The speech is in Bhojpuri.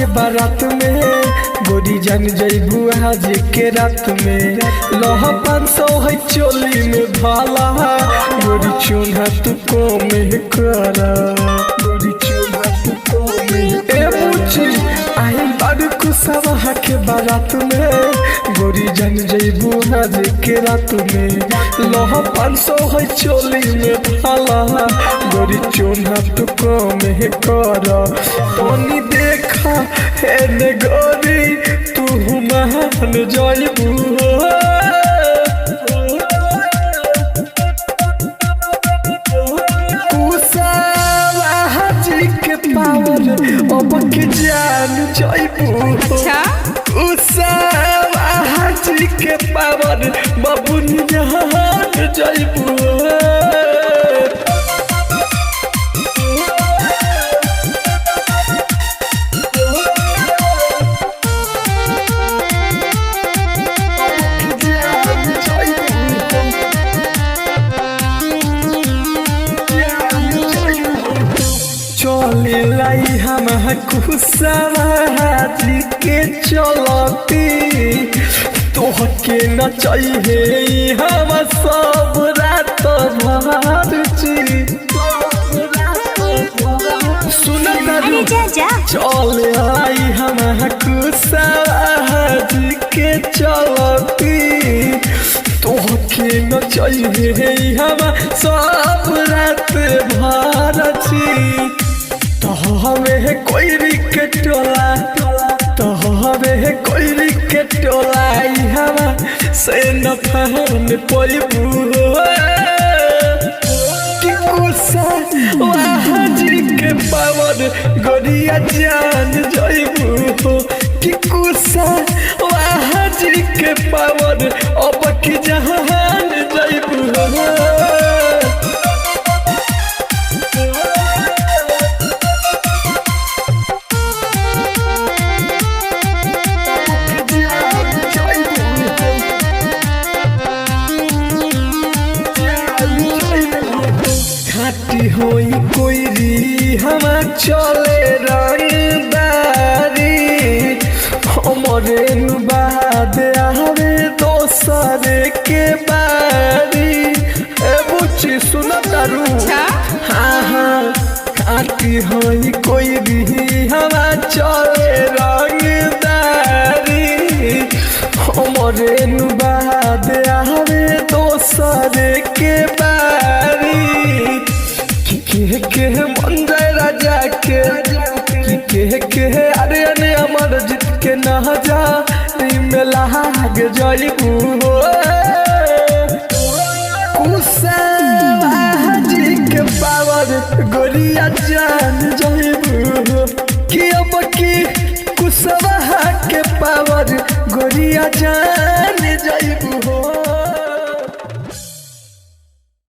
के बारात में गोरी जान जइबू आज के रात में। लह 500 है चोली में भाला गोरी चून्हा तू को में करा गोरी चून्हा तू को में ए पूछी आई बारू कुसवा के बारात में गोरी जान जइबू आज के रात में। लह 500 है चोली में भाला गोरी चून्हा तू को में करा। पानी देखा है गोरी तू मान जइबू पावर अब के जान जइबू हाजी के पावर बबुन जान जइबू। चले लाई हम कुसवाजी के चलती तोहके न चाहिए हम सब रात भर सुन चले आई हम कुसवाजी के चलती तोहके न चाहिए हम सब रात भर हमें कोई रिकेटोला तो हमें कोई रिकेटोला हवा से न फहन पोइबू हाजी के पावर गोरिया जान जइबू टिकुसा हाजी के पावर अब की जहान जइबू। घाटी होई कोई हम चले रंगदारी हमरे बाद आवे दोसरे के बारी ए बुच्ची सुन तारू हाँ हाँ घाटी होई कोई भी हम चले रंगदारी हमरे बाद आवे दोसरे के बारी के मन जाए राजा के अरे अने अमर जीत के न जा में लाग जइबू कुसवाजी के पावर गोरिया जान जइबू कि अब की कुसवा के पावर गोरिया जान जइबू।